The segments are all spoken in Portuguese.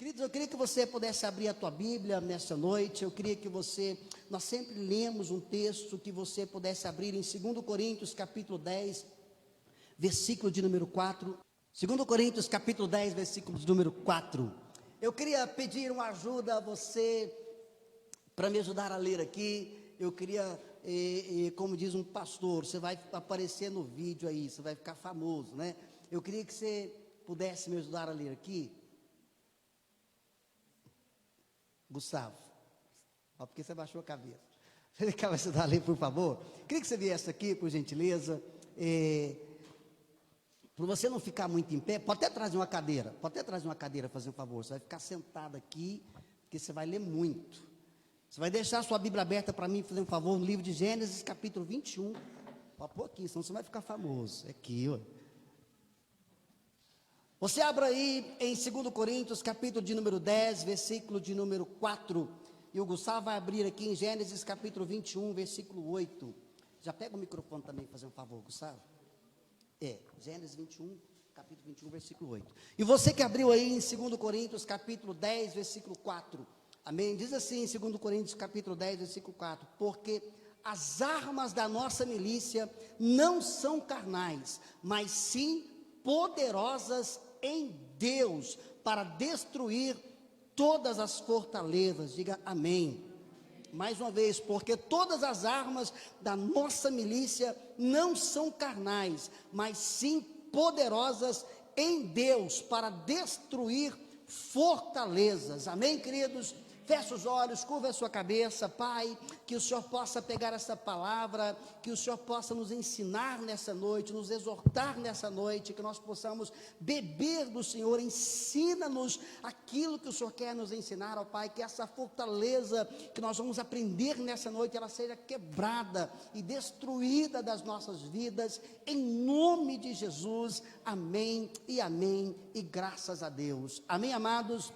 Queridos, eu queria que você pudesse abrir a tua Bíblia nessa noite. Eu queria que nós sempre lemos um texto, que você pudesse abrir em 2 Coríntios capítulo 10, versículo de número 4. 2 Coríntios capítulo 10, versículo de número 4. Eu queria pedir uma ajuda a você, para me ajudar a ler aqui. Eu queria, como diz um pastor, você vai aparecer no vídeo aí, você vai ficar famoso, né? Eu queria que você pudesse me ajudar a ler aqui. Gustavo, ó, porque você baixou a cabeça. Você quer me ajudar a ler, por favor? Queria que você viesse aqui, por gentileza. Para você não ficar muito em pé, pode até trazer uma cadeira, fazer um favor. Você vai ficar sentado aqui, porque você vai ler muito. Você vai deixar a sua Bíblia aberta para mim, fazer um favor, no livro de Gênesis, capítulo 21. Pode pôr aqui, senão você vai ficar famoso. É aqui, ó. Você abra aí em 2 Coríntios, capítulo de número 10, versículo de número 4. E o Gustavo vai abrir aqui em Gênesis, capítulo 21, versículo 8. Já pega o microfone também, fazer um favor, Gustavo. Gênesis 21, capítulo 21, versículo 8. E você que abriu aí em 2 Coríntios, capítulo 10, versículo 4. Amém? Diz assim em 2 Coríntios, capítulo 10, versículo 4. Porque as armas da nossa milícia não são carnais, mas sim poderosas em Deus, para destruir todas as fortalezas. Diga amém. Mais uma vez, porque todas as armas da nossa milícia não são carnais, mas sim poderosas em Deus, para destruir fortalezas. Amém, queridos? Feche os olhos, curva a sua cabeça. Pai, que o Senhor possa pegar essa palavra, que o Senhor possa nos ensinar nessa noite, nos exortar nessa noite, que nós possamos beber do Senhor. Ensina-nos aquilo que o Senhor quer nos ensinar, ó Pai, que essa fortaleza que nós vamos aprender nessa noite, ela seja quebrada e destruída das nossas vidas, em nome de Jesus. Amém e amém, e graças a Deus. Amém, amados?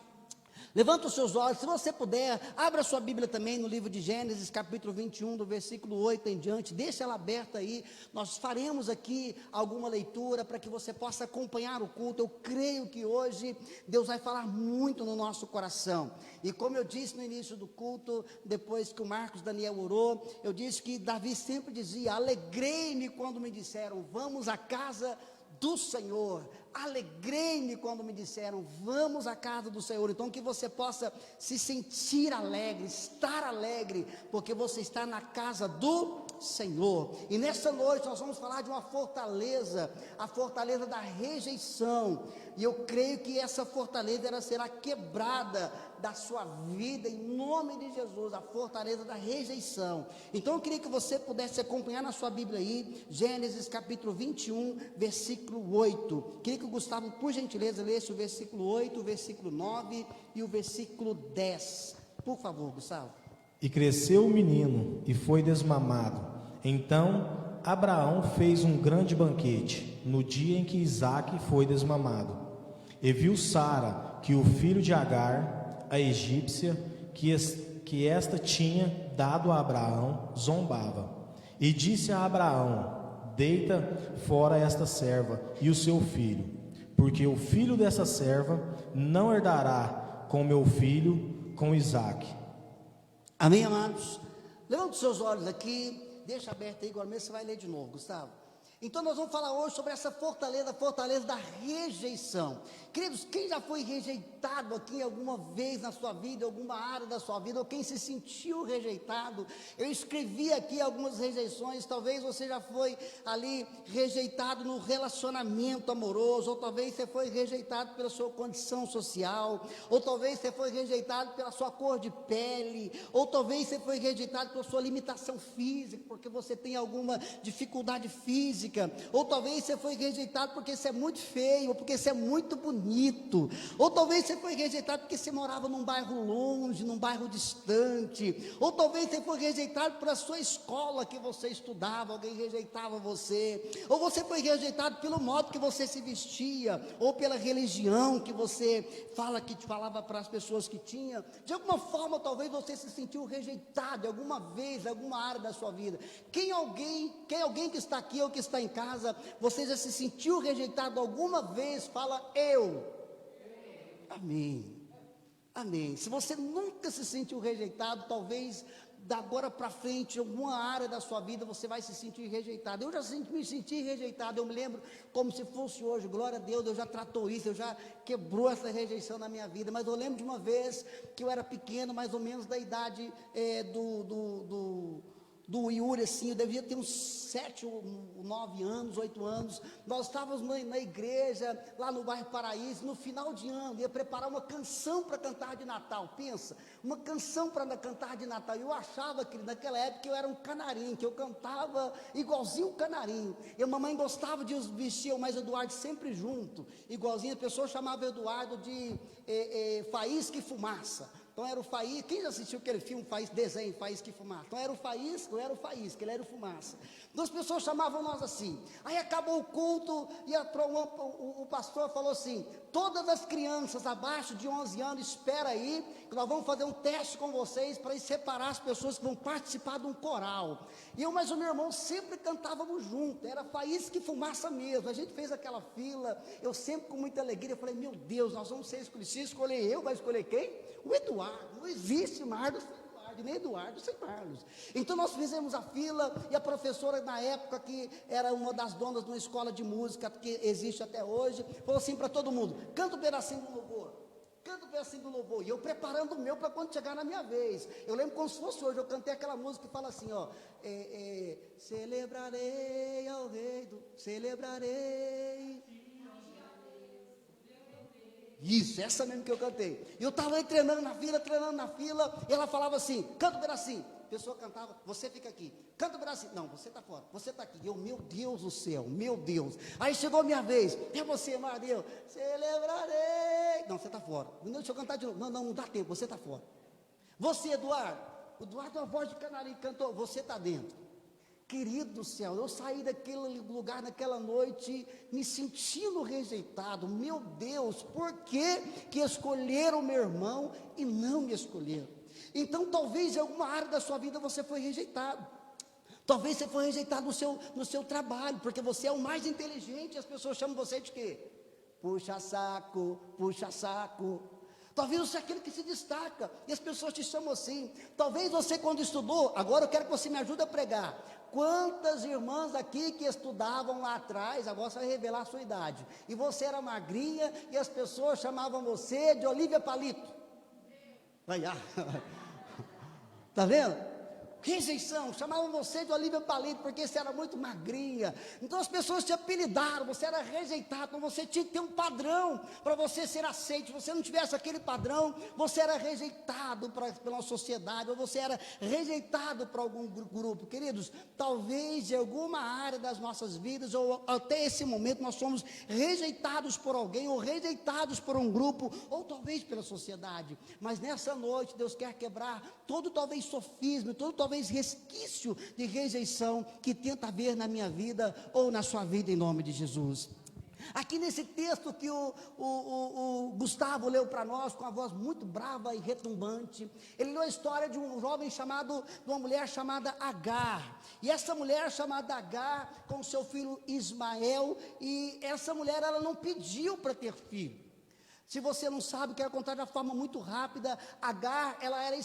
Levanta os seus olhos, se você puder, abra sua Bíblia também no livro de Gênesis, capítulo 21, do versículo 8 em diante, deixa ela aberta aí. Nós faremos aqui alguma leitura, para que você possa acompanhar o culto. Eu creio que hoje Deus vai falar muito no nosso coração, e como eu disse no início do culto, depois que o Marcos Daniel orou, eu disse que Davi sempre dizia: alegrei-me quando me disseram, vamos à casa do Senhor. Alegrei-me quando me disseram, vamos à casa do Senhor. Então que você possa se sentir alegre, estar alegre, porque você está na casa do Senhor. E nessa noite nós vamos falar de uma fortaleza, a fortaleza da rejeição. E eu creio que essa fortaleza, ela será quebrada da sua vida, em nome de Jesus, a fortaleza da rejeição. Então eu queria que você pudesse acompanhar na sua Bíblia aí, Gênesis capítulo 21, versículo 8. Queria que o Gustavo, por gentileza, lesse o versículo 8, o versículo 9 e o versículo 10. Por favor, Gustavo. E cresceu o menino e foi desmamado. Então Abraão fez um grande banquete no dia em que Isaque foi desmamado. E viu Sara que o filho de Agar, a egípcia, que esta tinha dado a Abraão, zombava. E disse a Abraão: deita fora esta serva e o seu filho, porque o filho dessa serva não herdará com meu filho, com Isaque. Amém, amados? Levanta os seus olhos aqui, deixa aberto aí, agora mesmo você vai ler de novo, Gustavo. Então nós vamos falar hoje sobre essa fortaleza, a fortaleza da rejeição. Queridos, quem já foi rejeitado aqui alguma vez na sua vida, em alguma área da sua vida, ou quem se sentiu rejeitado? Eu escrevi aqui algumas rejeições. Talvez você já foi ali rejeitado no relacionamento amoroso, ou talvez você foi rejeitado pela sua condição social, ou talvez você foi rejeitado pela sua cor de pele, ou talvez você foi rejeitado pela sua limitação física, porque você tem alguma dificuldade física, ou talvez você foi rejeitado porque você é muito feio, ou porque você é muito bonito, ou talvez você foi rejeitado porque você morava num bairro longe, num bairro distante, ou talvez você foi rejeitado por a sua escola que você estudava, alguém rejeitava você, ou você foi rejeitado pelo modo que você se vestia, ou pela religião que você falava para as pessoas que tinha. De alguma forma, talvez você se sentiu rejeitado alguma vez, em alguma área da sua vida. Quem alguém que está aqui ou que está em casa, você já se sentiu rejeitado alguma vez? Fala eu. Amém. Amém. Se você nunca se sentiu rejeitado, talvez da agora para frente, em alguma área da sua vida, você vai se sentir rejeitado. Eu já me senti rejeitado, eu me lembro como se fosse hoje, glória a Deus, Deus já tratou isso, Deus já quebrou essa rejeição na minha vida. Mas eu lembro de uma vez que eu era pequeno, mais ou menos da idade do Yuri, assim, eu devia ter uns 7 ou 9 anos, 8 anos, nós estávamos na igreja, lá no bairro Paraíso, no final de ano, ia preparar uma canção para cantar de Natal, pensa, uma canção para cantar de Natal, eu achava que naquela época eu era um canarinho, que eu cantava igualzinho o canarinho, e a mamãe gostava de vestir eu mais Eduardo sempre junto, igualzinho, a pessoa chamava Eduardo de Faísca e Fumaça. Então era o Faísca, quem já assistiu aquele filme, desenho, Faísca e Fumaça? Então era o Faísca, eu era o Faísca, ele era o Fumaça. Então as pessoas chamavam nós assim. Aí acabou o culto e o pastor falou assim, todas as crianças abaixo de 11 anos, espera aí, que nós vamos fazer um teste com vocês, para separar as pessoas que vão participar de um coral. E eu mais o meu irmão sempre cantávamos junto, era Faísca e Fumaça mesmo, a gente fez aquela fila, eu sempre com muita alegria, eu falei, meu Deus, nós vamos ser escolhidos, se escolher eu, vai escolher quem? O Eduardo, não existe Marlos sem Eduardo, nem Eduardo sem Marlos. Então nós fizemos a fila, e a professora na época, que era uma das donas de uma escola de música, que existe até hoje, falou assim para todo mundo, canta um pedacinho do louvor, canta um pedacinho do louvor, e eu preparando o meu para quando chegar na minha vez, eu lembro como se fosse hoje, eu cantei aquela música que fala assim, ó, celebrarei ao rei celebrarei, isso, essa mesmo que eu cantei. Eu estava aí treinando na fila, e ela falava assim, canta um pedacinho. A pessoa cantava, você fica aqui, canta um pedacinho. Não, você está fora, você está aqui. Eu, meu Deus do céu, meu Deus. Aí chegou a minha vez, é você, Maria, celebrarei. Não, você está fora. Deixa eu cantar de novo. Não dá tempo, você está fora. Você, Eduardo, é uma voz de canarinho, cantou, você está dentro. Querido do céu, eu saí daquele lugar naquela noite me sentindo rejeitado. Meu Deus, por que escolheram meu irmão e não me escolheram? Então talvez em alguma área da sua vida você foi rejeitado. Talvez você foi rejeitado no seu trabalho, porque você é o mais inteligente e as pessoas chamam você de quê? Puxa saco, puxa saco. Talvez você é aquele que se destaca e as pessoas te chamam assim. Talvez você quando estudou, agora eu quero que você me ajude a pregar. Quantas irmãs aqui que estudavam lá atrás, agora você vai revelar a sua idade, e você era magrinha e as pessoas chamavam você de Olívia Palito. Vai, tá vendo? Rejeição, chamavam você de Olívia Palito, porque você era muito magrinha, então as pessoas te apelidaram, você era rejeitado, então você tinha que ter um padrão, para você ser aceito. Se você não tivesse aquele padrão, você era rejeitado pela sociedade, ou você era rejeitado para algum grupo. Queridos, talvez em alguma área das nossas vidas, ou até esse momento, nós somos rejeitados por alguém, ou rejeitados por um grupo, ou talvez pela sociedade, mas nessa noite, Deus quer quebrar todo talvez sofisma, todo talvez resquício de rejeição que tenta haver na minha vida ou na sua vida, em nome de Jesus. Aqui nesse texto que o Gustavo leu para nós com a voz muito brava e retumbante, ele leu a história de um jovem de uma mulher chamada Agar, e essa mulher chamada Agar com seu filho Ismael, e essa mulher ela não pediu para ter filho. Se você não sabe, quero contar de uma forma muito rápida. Agar, ela era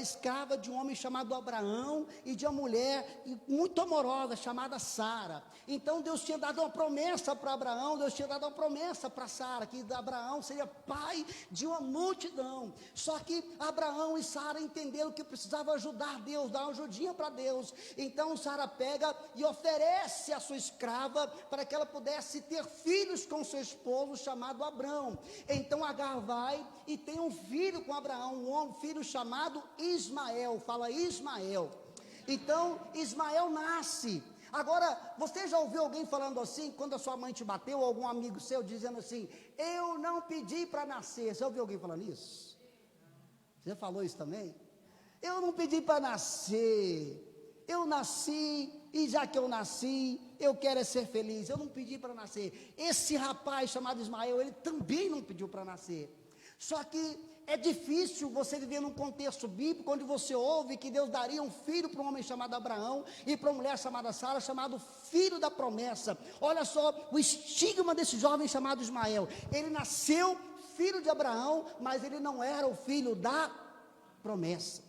escrava de um homem chamado Abraão e de uma mulher muito amorosa chamada Sara. Então Deus tinha dado uma promessa para Abraão, Deus tinha dado uma promessa para Sara, que Abraão seria pai de uma multidão. Só que Abraão e Sara entenderam que precisavam ajudar Deus, dar uma ajudinha para Deus. Então Sara pega e oferece a sua escrava para que ela pudesse ter filhos com seu esposo chamado Abrão. Então Agar vai e tem um filho com Abraão, um filho chamado Ismael. Fala Ismael. Então Ismael nasce. Agora, você já ouviu alguém falando assim, quando a sua mãe te bateu, ou algum amigo seu dizendo assim, eu não pedi para nascer? Você ouviu alguém falando isso? Você falou isso também? Eu não pedi para nascer, eu nasci, e já que eu nasci, eu quero é ser feliz, eu não pedi para nascer. Esse rapaz chamado Ismael, ele também não pediu para nascer. Só que é difícil você viver num contexto bíblico, onde você ouve que Deus daria um filho para um homem chamado Abraão, e para uma mulher chamada Sara, chamado filho da promessa. Olha só o estigma desse jovem chamado Ismael. Ele nasceu filho de Abraão, mas ele não era o filho da promessa.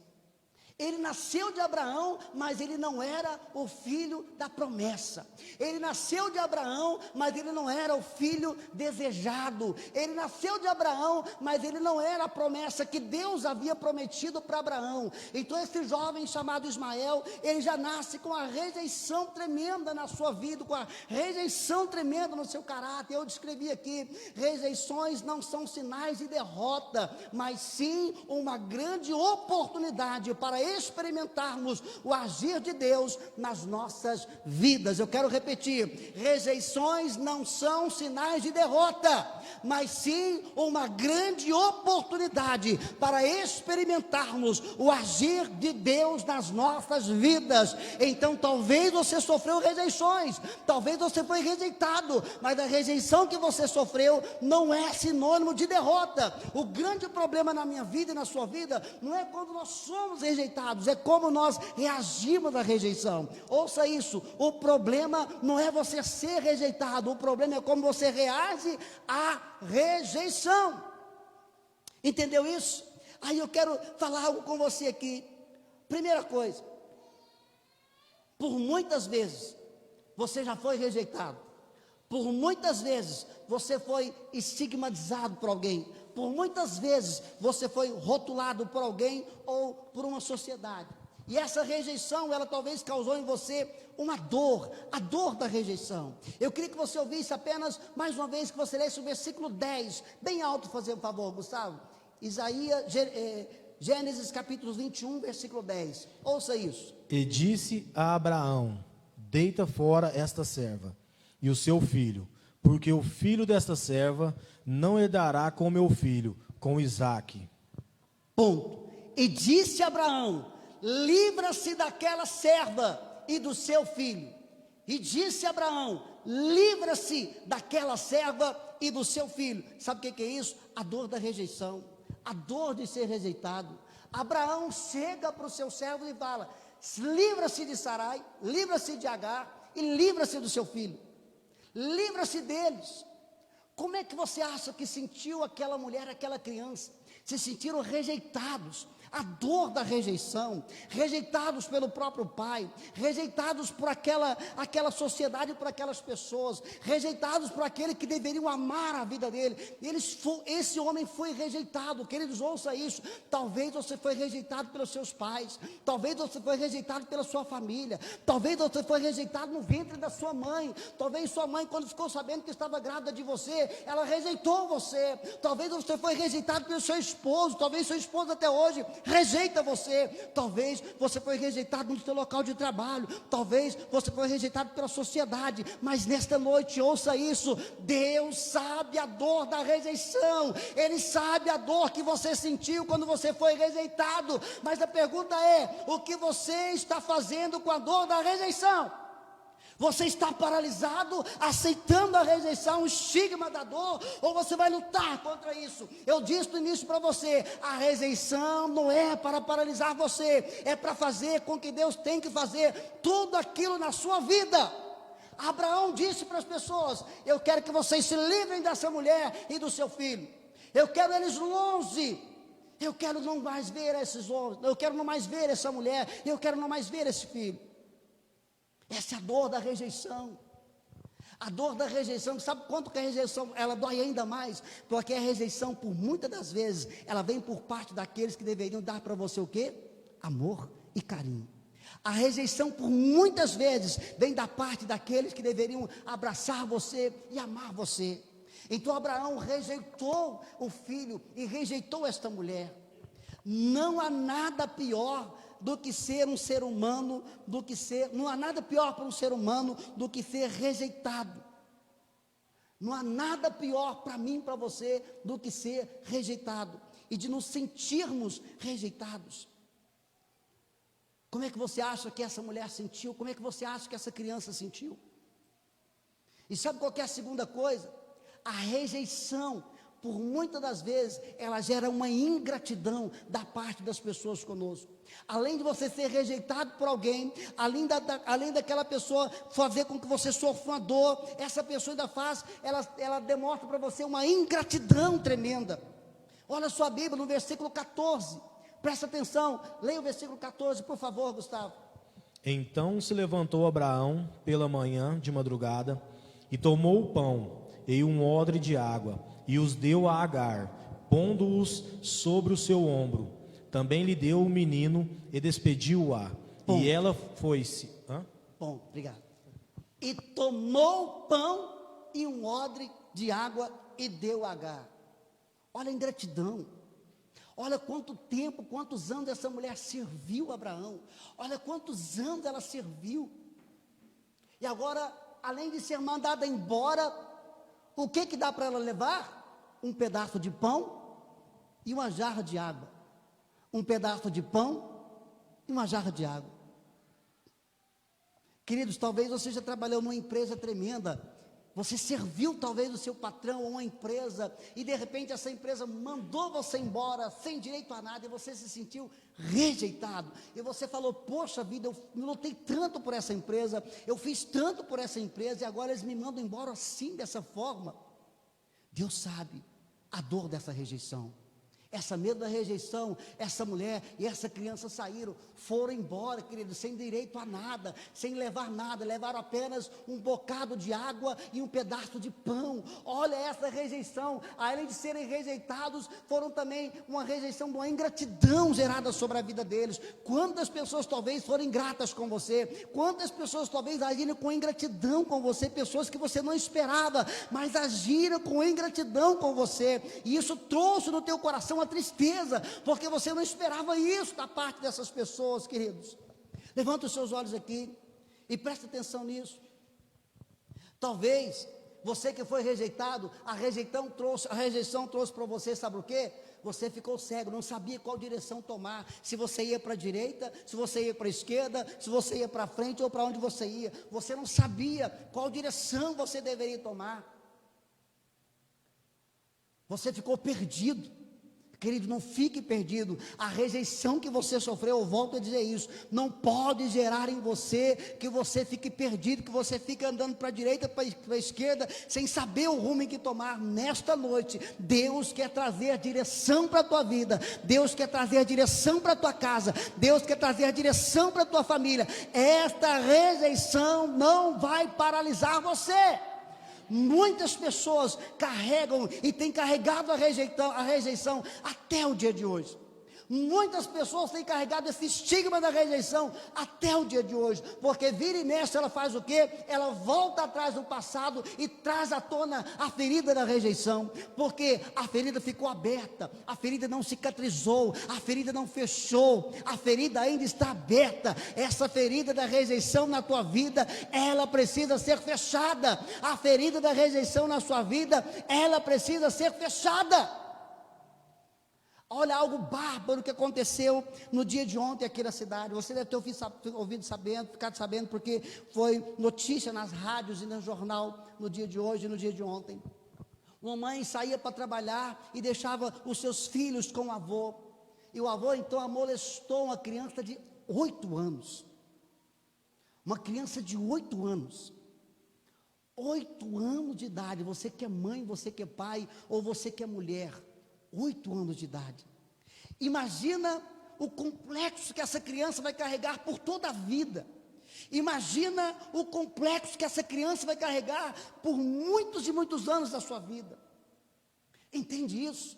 Ele nasceu de Abraão, mas ele não era o filho da promessa. Ele nasceu de Abraão, mas ele não era o filho desejado. Ele nasceu de Abraão, mas ele não era a promessa que Deus havia prometido para Abraão. Então esse jovem chamado Ismael, ele já nasce com a rejeição tremenda na sua vida, com a rejeição tremenda no seu caráter. Eu descrevi aqui, rejeições não são sinais de derrota, mas sim uma grande oportunidade para experimentarmos o agir de Deus nas nossas vidas. Eu quero repetir, rejeições não são sinais de derrota, mas sim uma grande oportunidade para experimentarmos o agir de Deus nas nossas vidas. Então talvez você sofreu rejeições, talvez você foi rejeitado, mas a rejeição que você sofreu não é sinônimo de derrota. O grande problema na minha vida e na sua vida não é quando nós somos rejeitados, é como nós reagimos à rejeição. Ouça isso, o problema não é você ser rejeitado, o problema é como você reage à rejeição. Entendeu isso? Aí eu quero falar algo com você aqui. Primeira coisa, por muitas vezes você já foi rejeitado, por muitas vezes você foi estigmatizado por alguém, por muitas vezes você foi rotulado por alguém ou por uma sociedade. E essa rejeição, ela talvez causou em você uma dor, a dor da rejeição. Eu queria que você ouvisse apenas, mais uma vez, que você lesse o versículo 10, bem alto, fazer um favor, Gustavo. Gênesis capítulo 21, versículo 10. Ouça isso. E disse a Abraão: deita fora esta serva e o seu filho, porque o filho desta serva não herdará com meu filho, com Isaque. Ponto. E disse Abraão: livra-se daquela serva e do seu filho. E disse Abraão: livra-se daquela serva e do seu filho. Sabe o que é isso? A dor da rejeição, a dor de ser rejeitado. Abraão chega para o seu servo e fala: livra-se de Sarai, livra-se de Agar e livra-se do seu filho. Livra-se deles. Como é que você acha que sentiu aquela mulher, aquela criança? Se sentiram rejeitados. A dor da rejeição, rejeitados pelo próprio pai, rejeitados por aquela sociedade, por aquelas pessoas, rejeitados por aquele que deveriam amar a vida dele. Esse homem foi rejeitado. Queridos, ouça isso. Talvez você foi rejeitado pelos seus pais, talvez você foi rejeitado pela sua família, talvez você foi rejeitado no ventre da sua mãe, talvez sua mãe, quando ficou sabendo que estava grávida de você, ela rejeitou você. Talvez você foi rejeitado pelo seu esposo, talvez seu esposo até hoje rejeita você. Talvez você foi rejeitado no seu local de trabalho, talvez você foi rejeitado pela sociedade, mas nesta noite ouça isso: Deus sabe a dor da rejeição, Ele sabe a dor que você sentiu quando você foi rejeitado, mas a pergunta é: o que você está fazendo com a dor da rejeição? Você está paralisado, aceitando a rejeição, o estigma da dor, ou você vai lutar contra isso? Eu disse no início para você, a rejeição não é para paralisar você, é para fazer com que Deus tem que fazer tudo aquilo na sua vida. Abraão disse para as pessoas: eu quero que vocês se livrem dessa mulher e do seu filho, eu quero eles longe, eu quero não mais ver esses homens, eu quero não mais ver essa mulher, eu quero não mais ver esse filho. Essa é a dor da rejeição. A dor da rejeição, sabe quanto que a rejeição, ela dói ainda mais? Porque a rejeição, por muitas das vezes, ela vem por parte daqueles que deveriam dar para você o quê? Amor e carinho. A rejeição, por muitas vezes, vem da parte daqueles que deveriam abraçar você e amar você. Então Abraão rejeitou o filho e rejeitou esta mulher. Não há nada pior do que ser um ser humano, não há nada pior para um ser humano do que ser rejeitado. Não há nada pior para mim, para você, do que ser rejeitado e de nos sentirmos rejeitados. Como é que você acha que essa mulher sentiu? Como é que você acha que essa criança sentiu? E sabe qual que é a segunda coisa? A rejeição por muitas das vezes, ela gera uma ingratidão da parte das pessoas conosco. Além de você ser rejeitado por alguém, além daquela pessoa fazer com que você sofra uma dor, essa pessoa ainda faz, ela demonstra para você uma ingratidão tremenda. Olha a sua Bíblia no versículo 14, presta atenção, leia o versículo 14, por favor, Gustavo. Então se levantou Abraão pela manhã de madrugada, e tomou o pão e um odre de água, e os deu a Agar, pondo-os sobre o seu ombro. Também lhe deu o menino e despediu-a. E ela foi-se. Bom, obrigado. E tomou o pão e um odre de água e deu a Agar. Olha a ingratidão. Olha quanto tempo, quantos anos essa mulher serviu a Abraão. Olha quantos anos ela serviu. E agora, além de ser mandada embora, o que dá para ela levar? Um pedaço de pão e uma jarra de água. Um pedaço de pão e uma jarra de água. Queridos, talvez você já trabalhou numa empresa tremenda. Você serviu talvez o seu patrão ou uma empresa, e de repente essa empresa mandou você embora sem direito a nada, e você se sentiu rejeitado, e você falou: poxa vida, eu lutei tanto por essa empresa, eu fiz tanto por essa empresa, e agora eles me mandam embora assim, dessa forma. Deus sabe a dor dessa rejeição. Essa mesma rejeição, essa mulher e essa criança foram embora, querido, sem direito a nada, sem levar nada, levaram apenas um bocado de água e um pedaço de pão. Olha essa rejeição, além de serem rejeitados, foram também uma rejeição de uma ingratidão gerada sobre a vida deles. Quantas pessoas talvez foram ingratas com você, quantas pessoas talvez agiram com ingratidão com você, pessoas que você não esperava, mas agiram com ingratidão com você, e isso trouxe no teu coração a tristeza, porque você não esperava isso da parte dessas pessoas, queridos. Levanta os seus olhos aqui e presta atenção nisso. Talvez você que foi rejeitado, a rejeição trouxe para você, sabe o quê? Você ficou cego, não sabia qual direção tomar, se você ia para a direita, se você ia para a esquerda, se você ia para frente ou para onde você ia. Você não sabia qual direção você deveria tomar. Você ficou perdido. Querido, não fique perdido. A rejeição que você sofreu, eu volto a dizer isso, não pode gerar em você que você fique perdido, que você fique andando para a direita, para a esquerda, sem saber o rumo em que tomar. Nesta noite, Deus quer trazer a direção para a tua vida, Deus quer trazer a direção para a tua casa, Deus quer trazer a direção para a tua família. Esta rejeição não vai paralisar você. Muitas pessoas carregam e têm carregado a rejeição até o dia de hoje. Muitas pessoas têm carregado esse estigma da rejeição até o dia de hoje, porque vira e mexe ela faz o quê? Ela volta atrás do passado e traz à tona a ferida da rejeição, porque a ferida ficou aberta, a ferida não cicatrizou, a ferida não fechou, a ferida ainda está aberta. Essa ferida da rejeição na tua vida, ela precisa ser fechada. A ferida da rejeição na sua vida, ela precisa ser fechada. Olha algo bárbaro que aconteceu no dia de ontem aqui na cidade. Você deve ter ficado sabendo, porque foi notícia nas rádios e no jornal no dia de hoje e no dia de ontem. Uma mãe saía para trabalhar e deixava os seus filhos com o avô. E o avô então molestou uma criança de 8 anos. Uma criança de 8 anos. 8 anos de idade. Você que é mãe, você que é pai, ou você que é mulher. 8 anos de idade. Imagina o complexo que essa criança vai carregar por toda a vida. Imagina o complexo que essa criança vai carregar por muitos e muitos anos da sua vida. Entende isso?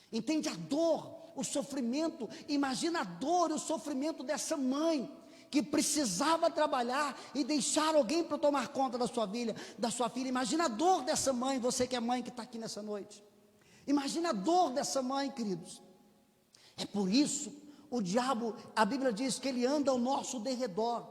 Entende a dor, o sofrimento? Imagina a dor e o sofrimento dessa mãe que precisava trabalhar e deixar alguém para tomar conta da sua filha. Imagina a dor dessa mãe, você que é mãe que está aqui nessa noite. Imagina a dor dessa mãe, queridos. É por isso, o diabo, a Bíblia diz que ele anda ao nosso derredor,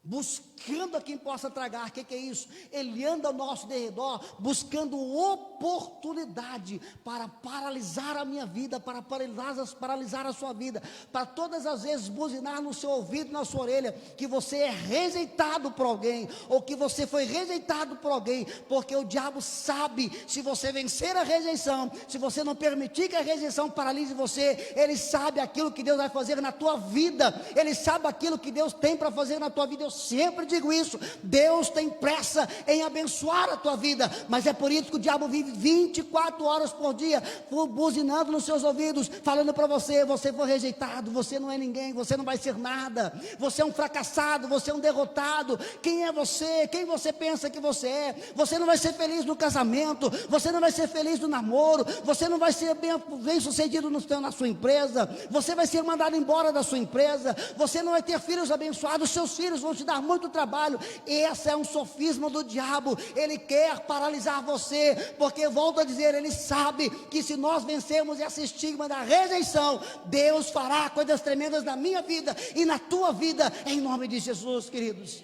buscando a quem possa tragar. O que é isso? Ele anda ao nosso derredor, buscando oportunidade para paralisar a minha vida, para paralisar a sua vida, para todas as vezes buzinar no seu ouvido, na sua orelha, que você é rejeitado por alguém, ou que você foi rejeitado por alguém, porque o diabo sabe, se você vencer a rejeição, se você não permitir que a rejeição paralise você, ele sabe aquilo que Deus vai fazer na tua vida, ele sabe aquilo que Deus tem para fazer na tua vida. Eu sempre digo isso, Deus tem pressa em abençoar a tua vida, mas é por isso que o diabo vive 24 horas por dia, buzinando nos seus ouvidos, falando para você: você foi rejeitado, você não é ninguém, você não vai ser nada, você é um fracassado, você é um derrotado. Quem é você? Quem você pensa que você é? Você não vai ser feliz no casamento, você não vai ser feliz no namoro, você não vai ser bem sucedido na sua empresa, você vai ser mandado embora da sua empresa, você não vai ter filhos abençoados, seus filhos vão te dar muito trabalho. Esse é um sofisma do diabo, ele quer paralisar você, porque volto a dizer, ele sabe que se nós vencermos esse estigma da rejeição, Deus fará coisas tremendas na minha vida e na tua vida, em nome de Jesus, queridos.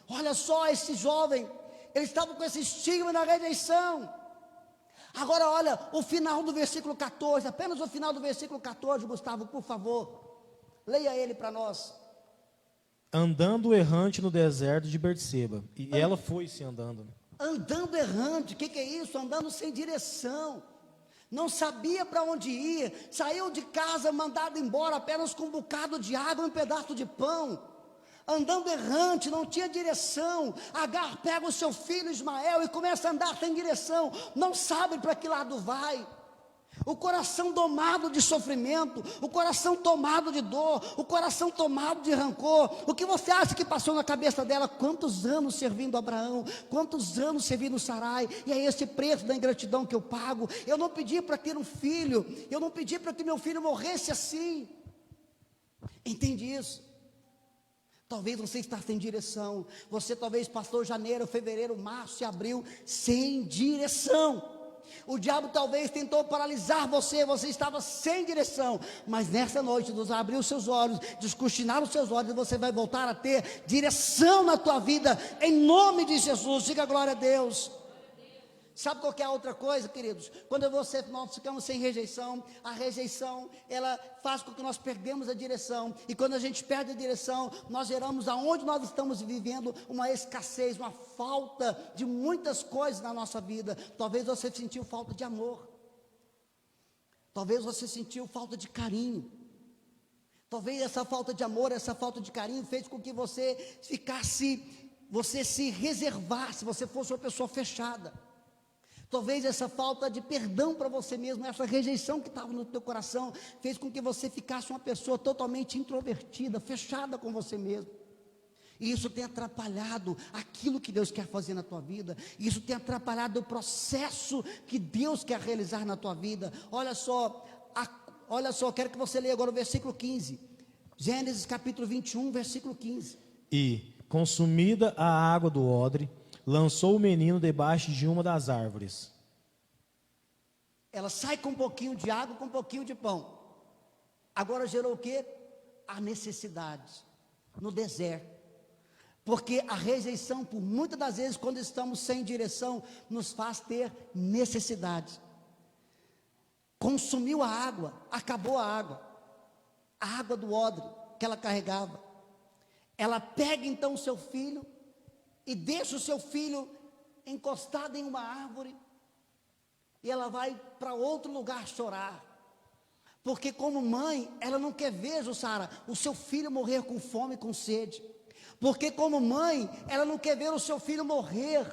Olha só, esse jovem, ele estava com esse estigma da rejeição. Agora olha o final do versículo 14, apenas o final do versículo 14, Gustavo, por favor, leia ele para nós. Andando errante no deserto de Berseba. E ela foi-se andando. Andando errante, o que é isso? Andando sem direção, não sabia para onde ir, saiu de casa mandado embora apenas com um bocado de água e um pedaço de pão. Andando errante, não tinha direção. Agar pega o seu filho Ismael e começa a andar sem direção, não sabe para que lado vai. O coração tomado de sofrimento, o coração tomado de dor, o coração tomado de rancor. O que você acha que passou na cabeça dela? Quantos anos servindo Abraão, quantos anos servindo Sarai, e é esse preço da ingratidão que eu pago. Eu não pedi para ter um filho, eu não pedi para que meu filho morresse assim. Entende isso? Talvez você está sem direção, você talvez passou janeiro, fevereiro, março e abril sem direção. O diabo talvez tentou paralisar você, você estava sem direção, mas nessa noite Deus abriu os seus olhos, descortinar os seus olhos, e você vai voltar a ter direção na tua vida, em nome de Jesus. Diga glória a Deus. Sabe qual que é a outra coisa, queridos? Quando nós ficamos sem rejeição, a rejeição, ela faz com que nós perdemos a direção, e quando a gente perde a direção, nós geramos aonde nós estamos vivendo uma escassez, uma falta de muitas coisas na nossa vida. Talvez você sentiu falta de amor, talvez você sentiu falta de carinho, talvez essa falta de amor, essa falta de carinho fez com que você se reservasse, você fosse uma pessoa fechada. Talvez essa falta de perdão para você mesmo, essa rejeição que estava no teu coração, fez com que você ficasse uma pessoa totalmente introvertida, fechada com você mesmo. E isso tem atrapalhado aquilo que Deus quer fazer na tua vida. Isso tem atrapalhado o processo que Deus quer realizar na tua vida. Olha só, quero que você leia agora o versículo 15. Gênesis capítulo 21, versículo 15. E, consumida a água do odre, lançou o menino debaixo de uma das árvores. Ela sai com um pouquinho de água, com um pouquinho de pão. Agora gerou o quê? A necessidade, no deserto. Porque a rejeição, por muitas das vezes, quando estamos sem direção, nos faz ter necessidade. Consumiu a água, acabou a água do odre que ela carregava. Ela pega então o seu filho, e deixa o seu filho encostado em uma árvore, e ela vai para outro lugar chorar, porque como mãe, ela não quer ver, Jussara, o seu filho morrer com fome e com sede, porque como mãe, ela não quer ver o seu filho morrer,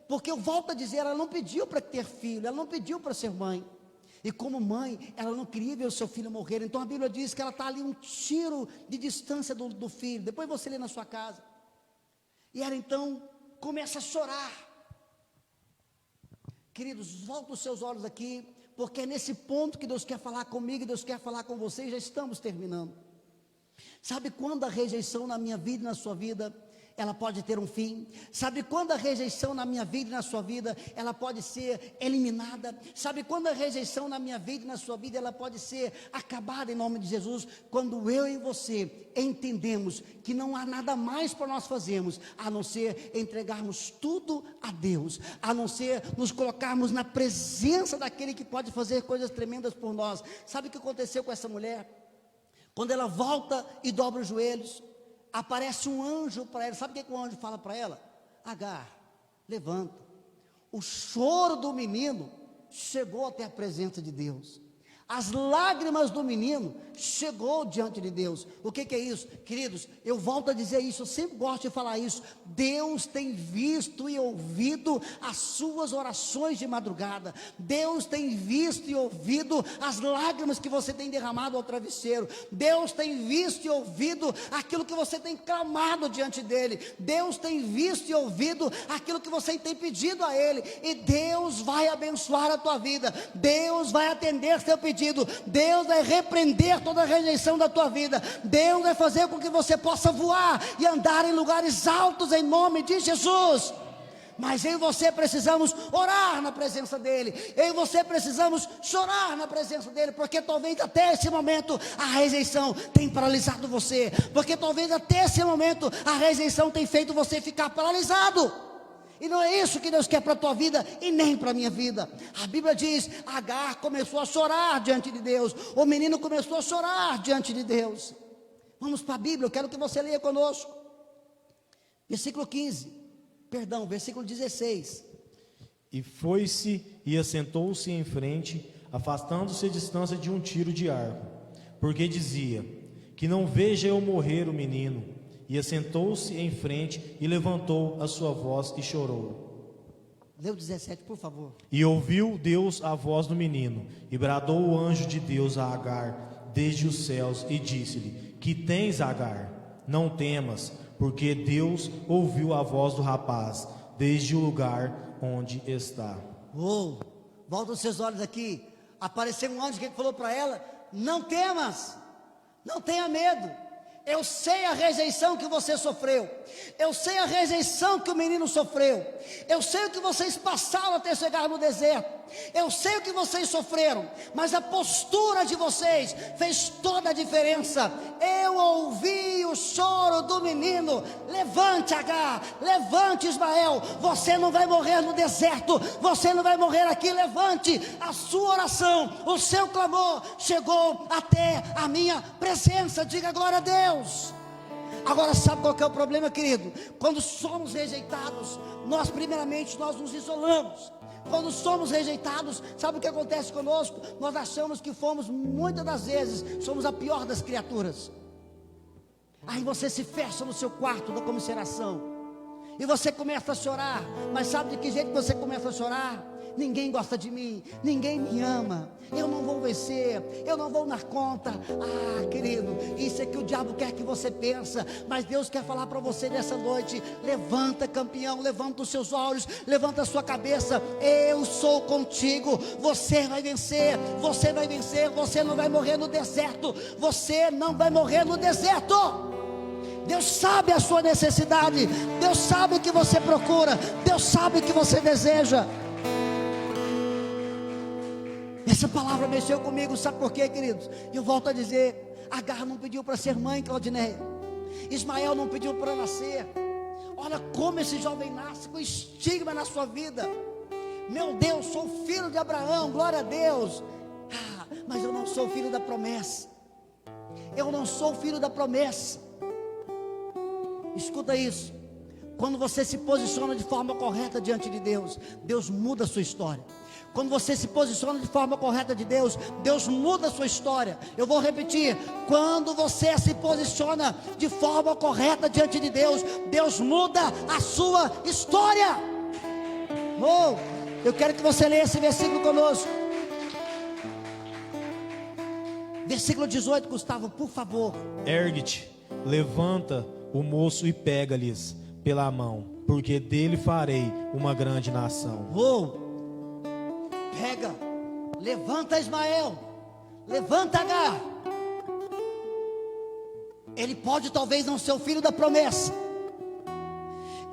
porque eu volto a dizer, ela não pediu para ter filho, ela não pediu para ser mãe, e como mãe, ela não queria ver o seu filho morrer. Então a Bíblia diz que ela está ali um tiro de distância do filho, depois você lê na sua casa. E ela então começa a chorar. Queridos, volta os seus olhos aqui, porque é nesse ponto que Deus quer falar comigo, e Deus quer falar com você, e já estamos terminando. Sabe quando a rejeição na minha vida e na sua vida, ela pode ter um fim. Sabe quando a rejeição na minha vida e na sua vida, ela pode ser eliminada? Sabe quando a rejeição na minha vida e na sua vida, ela pode ser acabada em nome de Jesus? Quando eu e você entendemos que não há nada mais para nós fazermos, a não ser entregarmos tudo a Deus, a não ser nos colocarmos na presença daquele que pode fazer coisas tremendas por nós. Sabe o que aconteceu com essa mulher? Quando ela volta e dobra os joelhos, aparece um anjo para ela. Sabe o que o anjo fala para ela? Agar, levanta. O choro do menino chegou até a presença de Deus. As lágrimas do menino chegou diante de Deus. O que é isso? Queridos, eu volto a dizer isso, eu sempre gosto de falar isso. Deus tem visto e ouvido as suas orações de madrugada. Deus tem visto e ouvido as lágrimas que você tem derramado ao travesseiro. Deus tem visto e ouvido aquilo que você tem clamado diante dele. Deus tem visto e ouvido aquilo que você tem pedido a ele. E Deus vai abençoar a tua vida. Deus vai atender seu pedido. Deus vai repreender toda a rejeição da tua vida. Deus vai fazer com que você possa voar e andar em lugares altos em nome de Jesus. Mas eu e você precisamos orar na presença dele. Eu e você precisamos chorar na presença dele, porque talvez até esse momento a rejeição tem paralisado você, porque talvez até esse momento a rejeição tem feito você ficar paralisado. E não é isso que Deus quer para a tua vida e nem para a minha vida. A Bíblia diz, Agar começou a chorar diante de Deus. O menino começou a chorar diante de Deus. Vamos para a Bíblia, eu quero que você leia conosco. Versículo 16. E foi-se e assentou-se em frente, afastando-se a distância de um tiro de arco, porque dizia, que não veja eu morrer o menino. E assentou-se em frente e levantou a sua voz e chorou. Lê o 17, por favor. E ouviu Deus a voz do menino, e bradou o anjo de Deus a Agar desde os céus, e disse-lhe, que tens, Agar? Não temas, porque Deus ouviu a voz do rapaz, desde o lugar onde está. Volta os seus olhos aqui. Apareceu um anjo que falou para ela, não temas, não tenha medo. Eu sei a rejeição que você sofreu. Eu sei a rejeição que o menino sofreu. Eu sei o que vocês passaram até chegar no deserto. Eu sei o que vocês sofreram. Mas a postura de vocês fez toda a diferença. Eu ouvi o choro do menino. Levante, Agar, levante, Ismael. Você não vai morrer no deserto. Você não vai morrer aqui. Levante. A sua oração, o seu clamor chegou até a minha presença. Diga glória a Deus. Agora sabe qual que é o problema, querido? Quando somos rejeitados, nós primeiramente nós nos isolamos. Quando somos rejeitados, sabe o que acontece conosco? Nós achamos que fomos, muitas das vezes, somos a pior das criaturas. Aí você se fecha no seu quarto da comiseração e você começa a chorar. Mas sabe de que jeito que você começa a chorar? Ninguém gosta de mim, ninguém me ama, eu não vou vencer, eu não vou dar conta. Querido, isso é que o diabo quer que você pensa. Mas Deus quer falar para você nessa noite. Levanta, campeão, levanta os seus olhos, levanta a sua cabeça. Eu sou contigo, você vai vencer, você vai vencer. Você não vai morrer no deserto, você não vai morrer no deserto. Deus sabe a sua necessidade, Deus sabe o que você procura, Deus sabe o que você deseja. Essa palavra mexeu comigo, sabe por quê, queridos? Eu volto a dizer, Agar não pediu para ser mãe, Claudineia. Ismael não pediu para nascer. Olha como esse jovem nasce com estigma na sua vida. Meu Deus, sou filho de Abraão, glória a Deus. Mas eu não sou filho da promessa. Eu não sou filho da promessa. Escuta isso. Quando você se posiciona de forma correta diante de Deus, Deus muda a sua história. Quando você se posiciona de forma correta de Deus, Deus muda a sua história. Eu vou repetir, quando você se posiciona de forma correta diante de Deus, Deus muda a sua história. Eu quero que você leia esse versículo conosco. Versículo 18, Gustavo, por favor. Ergue-te, levanta o moço e pega-lhes pela mão, porque dele farei uma grande nação. Pega, levanta Ismael, levanta Agar. Ele pode talvez não ser o filho da promessa,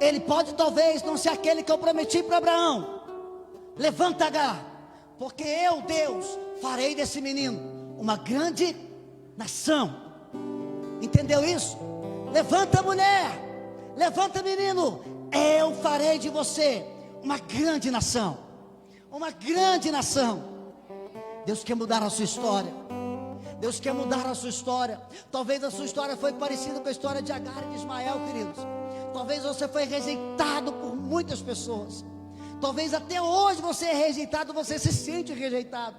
Ele pode talvez não ser aquele que eu prometi para Abraão. Levanta, Agar, porque eu, Deus, farei desse menino uma grande nação. Entendeu isso? Levanta, mulher, levanta, menino, eu farei de você uma grande nação. Uma grande nação. Deus quer mudar a sua história. Deus quer mudar a sua história. Talvez a sua história foi parecida com a história de Agar e de Ismael, queridos. Talvez você foi rejeitado por muitas pessoas. Talvez até hoje você é rejeitado, você se sente rejeitado.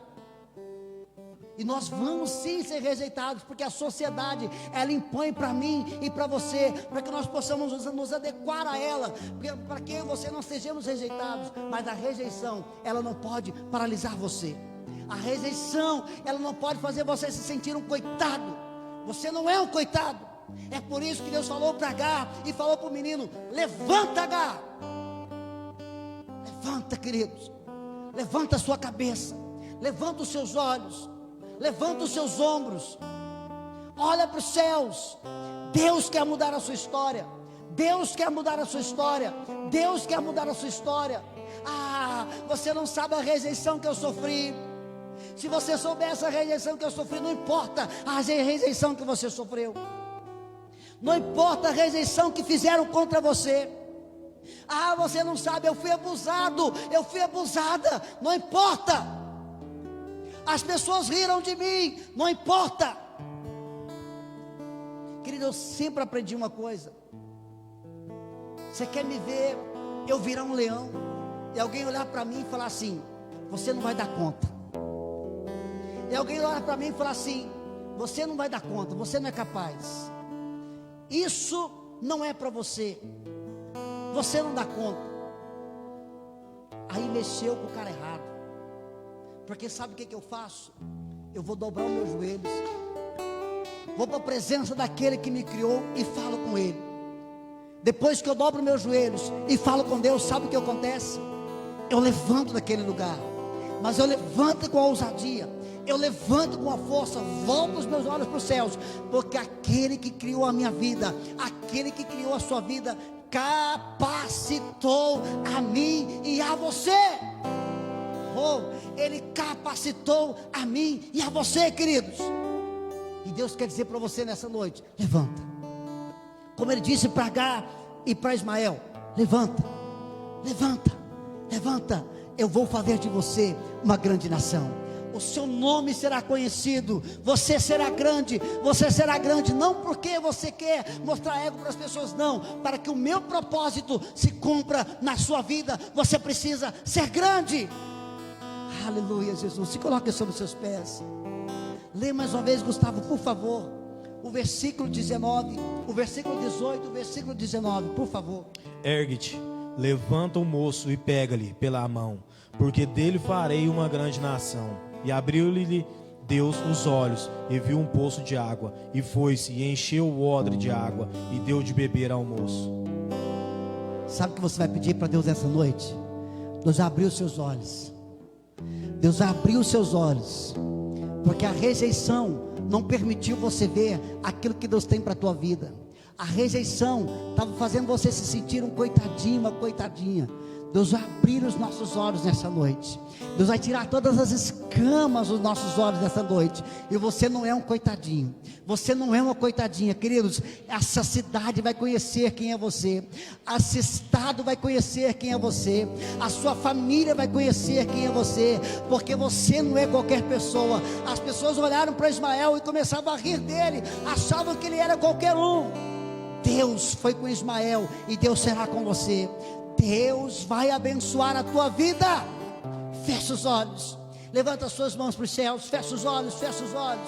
E nós vamos sim ser rejeitados, porque a sociedade, ela impõe para mim e para você, para que nós possamos nos adequar a ela, para que eu e você não sejamos rejeitados. Mas a rejeição, ela não pode paralisar você. A rejeição, ela não pode fazer você se sentir um coitado. Você não é um coitado. É por isso que Deus falou para Agar e falou para o menino: levanta, Agar. Levanta, queridos. Levanta a sua cabeça. Levanta os seus olhos. Levanta os seus ombros. Olha para os céus. Deus quer mudar a sua história. Deus quer mudar a sua história. Deus quer mudar a sua história. Ah, você não sabe a rejeição que eu sofri. Se você soubesse a rejeição que eu sofri, não importa a rejeição que você sofreu. Não importa a rejeição que fizeram contra você. Ah, você não sabe, eu fui abusado, eu fui abusada. Não importa. As pessoas riram de mim, não importa. Querido, eu sempre aprendi uma coisa. Você quer me ver eu virar um leão e alguém olhar para mim e falar assim: você não vai dar conta. E alguém olhar para mim e falar assim: você não vai dar conta, você não é capaz. Isso não é para você. Você não dá conta. Aí mexeu com o cara errado. Porque sabe o que eu faço? Eu vou dobrar os meus joelhos, vou para a presença daquele que me criou e falo com ele. Depois que eu dobro meus joelhos e falo com Deus, sabe o que acontece? Eu levanto daquele lugar. Mas eu levanto com a ousadia, eu levanto com a força, volto os meus olhos para os céus, porque aquele que criou a minha vida, aquele que criou a sua vida, capacitou a mim e a você. Ele capacitou a mim e a você, queridos. E Deus quer dizer para você nessa noite: levanta. Como ele disse para Agar e para Ismael: levanta, levanta, levanta. Eu vou fazer de você uma grande nação. O seu nome será conhecido. Você será grande. Você será grande não porque você quer mostrar ego para as pessoas, não. Para que o meu propósito se cumpra na sua vida, você precisa ser grande. Aleluia, Jesus. Se coloque sobre os seus pés. Lê mais uma vez, Gustavo, por favor, o versículo 19, o versículo 18, o versículo 19, por favor. Ergue-te, levanta o moço e pega-lhe pela mão, porque dele farei uma grande nação. E abriu-lhe Deus os olhos, e viu um poço de água, e foi-se e encheu o odre de água, e deu de beber ao moço. Sabe o que você vai pedir para Deus essa noite? Deus já abriu os seus olhos. Deus já abriu os seus olhos, porque a rejeição não permitiu você ver aquilo que Deus tem para a tua vida. A rejeição estava fazendo você se sentir um coitadinho, uma coitadinha. Deus vai abrir os nossos olhos nessa noite. Deus vai tirar todas as escamas dos nossos olhos nessa noite. E você não é um coitadinho. Você não é uma coitadinha, queridos. Essa cidade vai conhecer quem é você. Esse estado vai conhecer quem é você. A sua família vai conhecer quem é você. Porque você não é qualquer pessoa. As pessoas olharam para Ismael e começavam a rir dele. Achavam que ele era qualquer um. Deus foi com Ismael e Deus será com você. Deus vai abençoar a tua vida. Fecha os olhos, levanta as suas mãos para os céus. Fecha os olhos, fecha os olhos,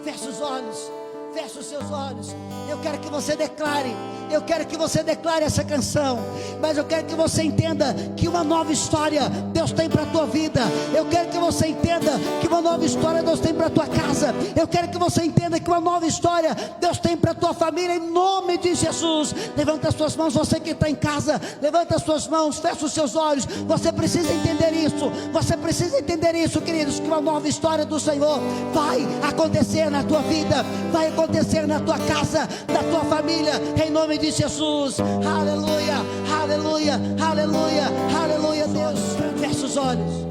fecha os olhos, fecha os seus olhos. Eu quero que você declare, eu quero que você declare essa canção. Mas eu quero que você entenda que uma nova história Deus tem para a tua vida. Eu quero que você entenda que uma nova história Deus tem para a tua casa. Eu quero que você entenda que uma nova história Deus tem para a tua família, em nome de Jesus. Levanta as suas mãos, você que está em casa, levanta as suas mãos, fecha os seus olhos. Você precisa entender isso, você precisa entender isso, queridos, que uma nova história do Senhor vai acontecer acontecer na tua vida, vai acontecer na tua casa, na tua família, em nome de Jesus. Aleluia, aleluia, aleluia, aleluia. Deus, fecha os olhos.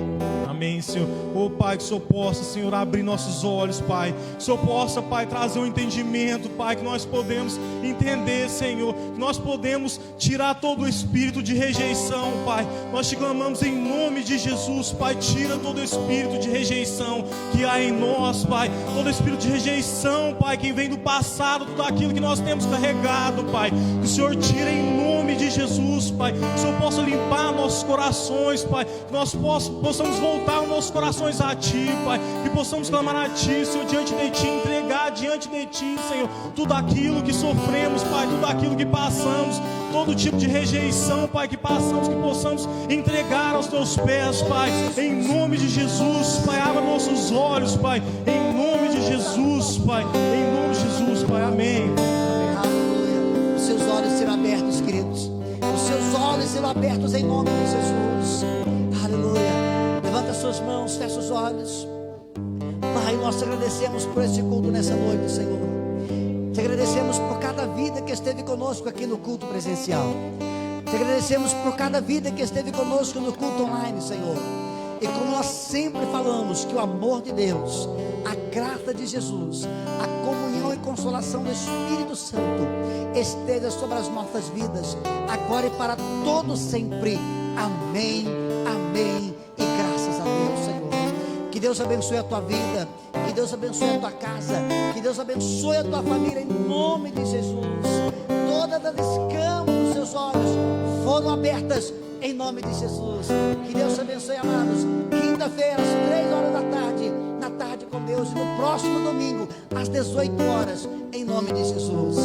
Amém, Senhor. Oh, Pai, que o Senhor possa, Senhor, abrir nossos olhos, Pai. Que o Senhor possa, Pai, trazer um entendimento, Pai, que nós podemos entender, Senhor. Que nós podemos tirar todo o espírito de rejeição, Pai. Nós te clamamos em nome de Jesus, Pai. Tira todo o espírito de rejeição que há em nós, Pai. Todo o espírito de rejeição, Pai, que vem do passado, tudo aquilo que nós temos carregado, Pai. Que o Senhor tire em nome de Jesus, Pai. Que o Senhor possa limpar nossos corações, Pai. Que nós possamos voltar os nossos corações a Ti, Pai, que possamos clamar a Ti, Senhor, diante de Ti, entregar diante de Ti, Senhor, tudo aquilo que sofremos, Pai, tudo aquilo que passamos, todo tipo de rejeição, Pai, que passamos, que possamos entregar aos Teus pés, Pai, em nome de Jesus, Pai, abra nossos olhos, Pai, em nome de Jesus, Pai, em nome de Jesus, Pai, amém. Aleluia. Os seus olhos serão abertos, queridos, os seus olhos serão abertos em nome de Jesus. Aleluia. Levanta suas mãos, fecha os olhos. Pai, nós te agradecemos por este culto nessa noite, Senhor. Te agradecemos por cada vida que esteve conosco aqui no culto presencial. Te agradecemos por cada vida que esteve conosco no culto online, Senhor. E como nós sempre falamos, que o amor de Deus, a graça de Jesus, a comunhão e consolação do Espírito Santo esteja sobre as nossas vidas, agora e para todo sempre. Amém, amém. E graças a Deus, Senhor. Que Deus abençoe a tua vida, que Deus abençoe a tua casa, que Deus abençoe a tua família em nome de Jesus. Todas as escamas dos seus olhos foram abertas em nome de Jesus. Que Deus te abençoe, amados. Quinta-feira, às 3 horas da tarde, na Tarde com Deus, e no próximo domingo, às 18 horas, em nome de Jesus.